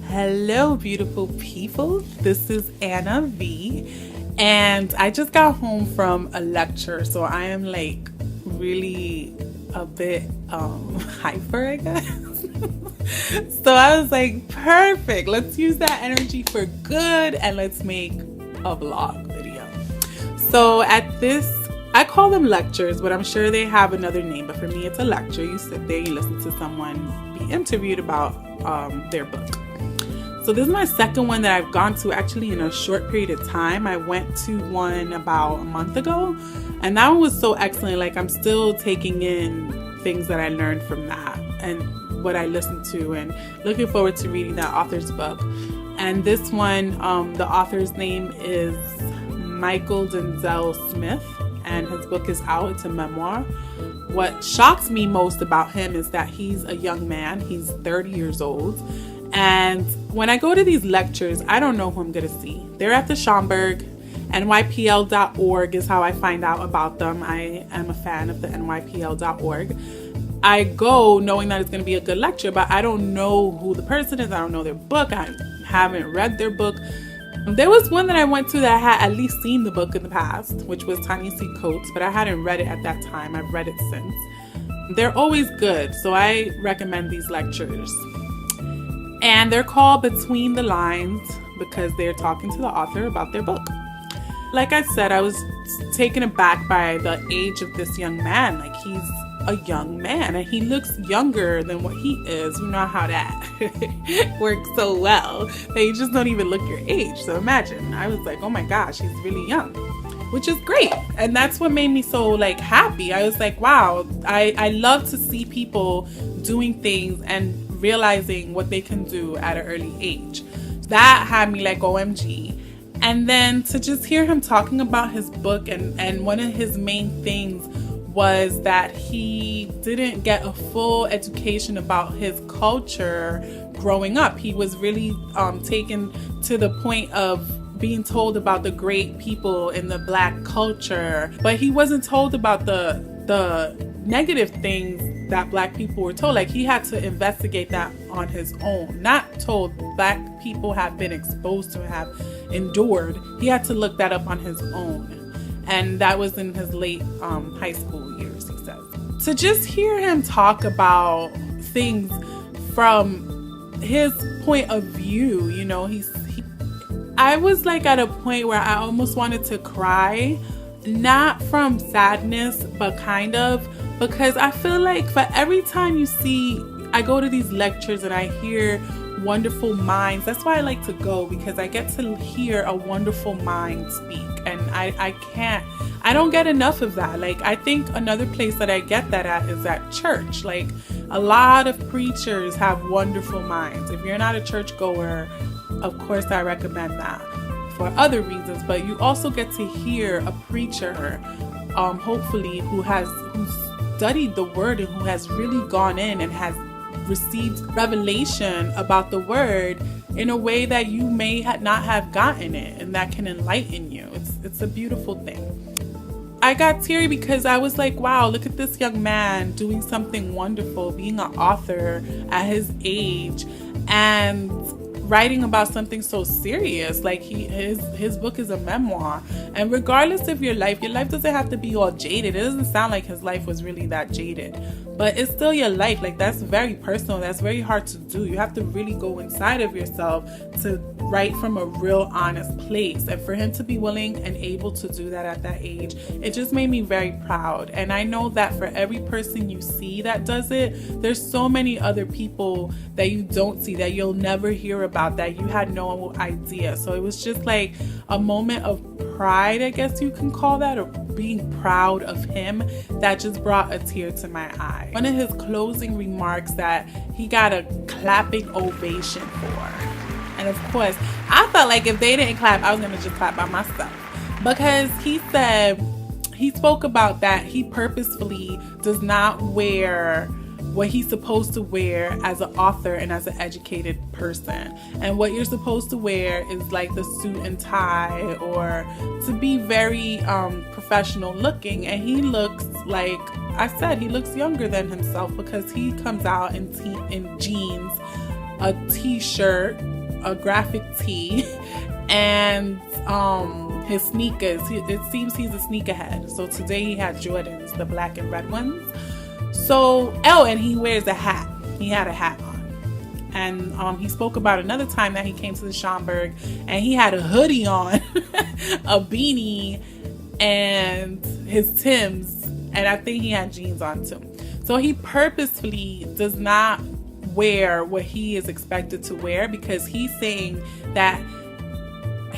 Hello, beautiful people. This is Anna V, and I just got home from a lecture, so I am like really a bit hyper, I guess. So I was like, perfect. Let's use that energy for good, and let's make a vlog video. So at this, I call them lectures, but I'm sure they have another name. But for me, it's a lecture. You sit there, you listen to someone be interviewed about their book. So this is my second one that I've gone to actually in a short period of time. I went to one about a month ago, and that one was so excellent. Like, I'm still taking in things that I learned from that and what I listened to, and looking forward to reading that author's book. And this one, the author's name is Michael Denzel Smith, and his book is out. It's a memoir. What shocks me most about him is that he's a young man. He's 30 years old. And when I go to these lectures, I don't know who I'm going to see. They're at the Schomburg. NYPL.org is how I find out about them. I am a fan of the NYPL.org. I go knowing that it's going to be a good lecture, but I don't know who the person is. I don't know their book. I haven't read their book. There was one that I went to that I had at least seen the book in the past, which was Ta-Nehisi Coates, but I hadn't read it at that time. I've read it since. They're always good, so I recommend these lectures. And they're called Between the Lines because they're talking to the author about their book. Like I said, I was taken aback by the age of this young man. Like, he's a young man and he looks younger than what he is. You know how that works so well. That you just don't even look your age. So imagine, I was like, oh my gosh, he's really young, which is great. And that's what made me so like happy. I was like, wow, I love to see people doing things and realizing what they can do at an early age. That had me like, OMG. And then to just hear him talking about his book, and one of his main things was that he didn't get a full education about his culture growing up. He was really taken to the point of being told about the great people in the Black culture, but he wasn't told about the negative things that Black people were told. Like, he had to investigate that on his own. Not told. Black people have been exposed to, have endured. He had to look that up on his own. And that was in his late high school years, he says. To just hear him talk about things from his point of view, you know, I was like at a point where I almost wanted to cry. Not from sadness, but kind of, because I feel like for every time I go to these lectures and I hear wonderful minds. That's why I like to go, because I get to hear a wonderful mind speak, and I don't get enough of that. Like, I think another place that I get that at is at church. Like, a lot of preachers have wonderful minds. If you're not a church goer, of course I recommend that for other reasons, but you also get to hear a preacher, hopefully who's studied the word and who has really gone in and has received revelation about the word in a way that you may not have gotten it, and that can enlighten you. It's a beautiful thing. I got teary because I was like, wow, look at this young man doing something wonderful, being an author at his age and writing about something so serious. Like, his book is a memoir, and regardless of your life doesn't have to be all jaded. It doesn't sound like his life was really that jaded, but it's still your life. Like, that's very personal. That's very hard to do. You have to really go inside of yourself to write from a real honest place, and for him to be willing and able to do that at that age, it just made me very proud. And I know that for every person you see that does it, there's so many other people that you don't see, that you'll never hear about, that you had no idea. So it was just like a moment of pride, I guess you can call that, or being proud of him, that just brought a tear to my eye. One of his closing remarks that he got a clapping ovation for. And of course, I felt like if they didn't clap, I was going to just clap by myself. Because he spoke about that he purposefully does not wear what he's supposed to wear as an author and as an educated person. And what you're supposed to wear is like the suit and tie, or to be very professional looking. And he looks like I said he looks younger than himself because he comes out in jeans, a t-shirt, a graphic tee, and his sneakers. It seems he's a sneakerhead. So today he had Jordans, the black and red ones. So, and he wears a hat. He had a hat on. And he spoke about another time that he came to the Schomburg and he had a hoodie on, a beanie, and his Timbs, and I think he had jeans on too. So he purposefully does not wear what he is expected to wear because he's saying that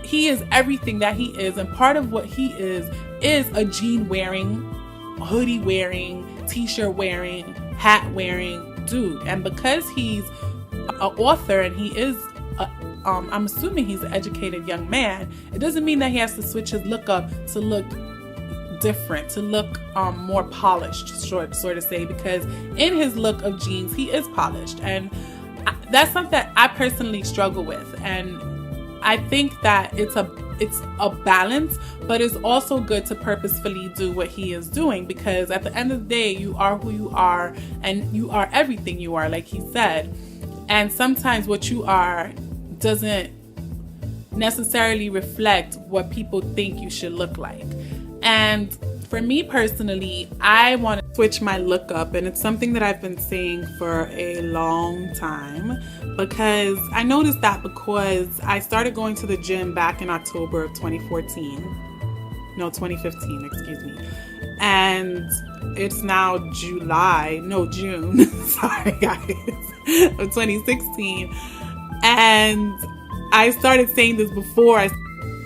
he is everything that he is, and part of what he is a jean wearing, hoodie wearing, t-shirt wearing, hat wearing dude. And because he's an author and he is I'm assuming he's an educated young man, it doesn't mean that he has to switch his look up to look different, to look more polished, sort of say, because in his look of jeans he is polished, and that's something that I personally struggle with. And I think that it's a balance, but it's also good to purposefully do what he is doing, because at the end of the day, you are who you are, and you are everything you are, like he said. And sometimes what you are doesn't necessarily reflect what people think you should look like. And for me personally, I want to switch my look up, and it's something that I've been saying for a long time, because I noticed that because I started going to the gym back in October of 2015, excuse me. And it's now June, sorry guys, of 2016. And I started saying this before.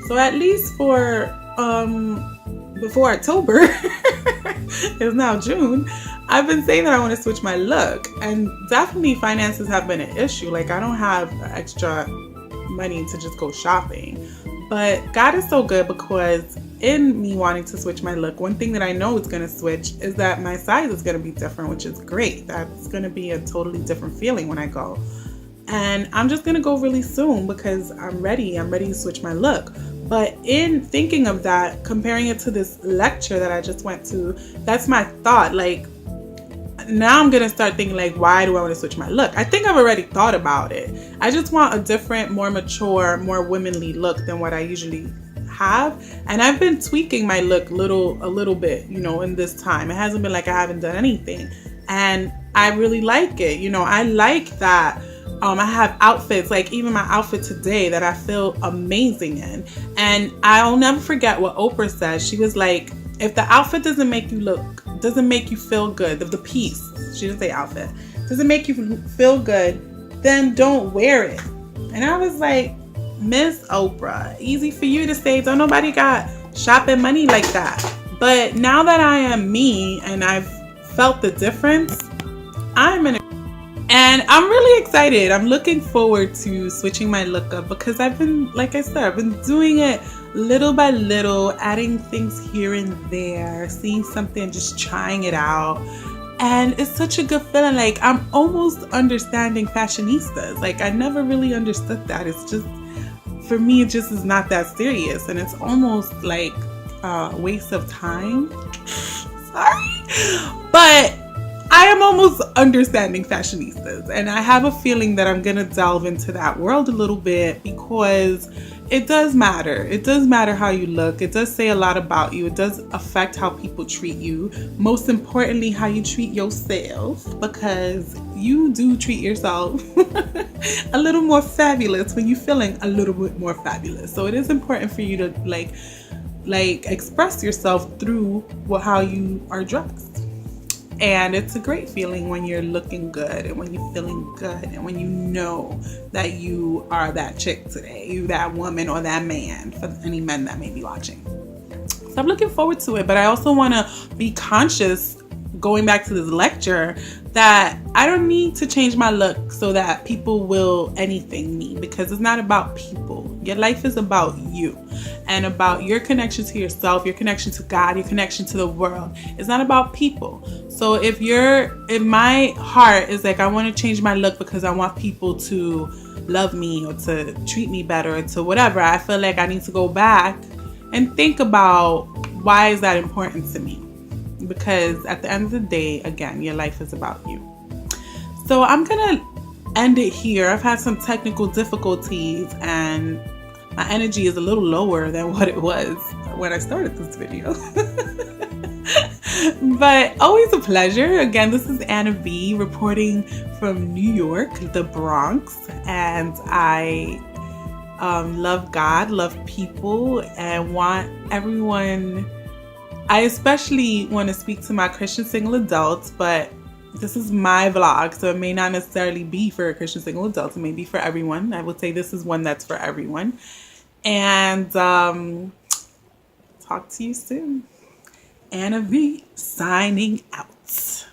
So at least for before October, it's now June, I've been saying that I want to switch my look. And definitely finances have been an issue. Like, I don't have extra money to just go shopping. But God is so good, because in me wanting to switch my look, one thing that I know is going to switch is that my size is going to be different, which is great. That's going to be a totally different feeling when I go. And I'm just going to go really soon because I'm ready. I'm ready to switch my look. But in thinking of that, comparing it to this lecture that I just went to, that's my thought. Like, now I'm going to start thinking, like, why do I want to switch my look? I think I've already thought about it. I just want a different, more mature, more womanly look than what I usually have. And I've been tweaking my look a little bit, in this time. It hasn't been like I haven't done anything. And I really like it. I like that. I have outfits, like even my outfit today, that I feel amazing in. And I'll never forget what Oprah said. She was like, if the outfit doesn't make you feel good, the piece, she didn't say outfit, doesn't make you feel good, then don't wear it. And I was like, Miss Oprah, easy for you to say, don't nobody got shopping money like that. But now that I am me and I've felt the difference, and I'm really excited. I'm looking forward to switching my look up, because I've been, like I said, I've been doing it little by little, adding things here and there, seeing something, just trying it out. And it's such a good feeling. Like, I'm almost understanding fashionistas. Like, I never really understood that. It's just, for me, it just is not that serious. And it's almost like a waste of time. Sorry. But I am almost understanding fashionistas, and I have a feeling that I'm going to delve into that world a little bit, because it does matter. It does matter how you look. It does say a lot about you. It does affect how people treat you. Most importantly, how you treat yourself, because you do treat yourself a little more fabulous when you're feeling a little bit more fabulous. So it is important for you to like express yourself through how you are dressed. And it's a great feeling when you're looking good, and when you're feeling good, and when you know that you are that chick today, you that woman or that man, for any men that may be watching. So I'm looking forward to it, but I also want to be conscious, going back to this lecture, that I don't need to change my look so that people will anything me, because it's not about people. Your life is about you, and about your connection to yourself, your connection to God, your connection to the world. It's not about people. So if my heart is like, I want to change my look because I want people to love me or to treat me better or to whatever, I feel like I need to go back and think about, why is that important to me? because at the end of the day, again, your life is about you. So I'm gonna end it here. I've had some technical difficulties and my energy is a little lower than what it was when I started this video. But always a pleasure. Again, this is Anna V reporting from New York, the Bronx, and I love God, love people, and want everyone. I especially want to speak to my Christian single adults, but this is my vlog, so it may not necessarily be for Christian single adults. It may be for everyone. I would say this is one that's for everyone. And talk to you soon. Anna V signing out.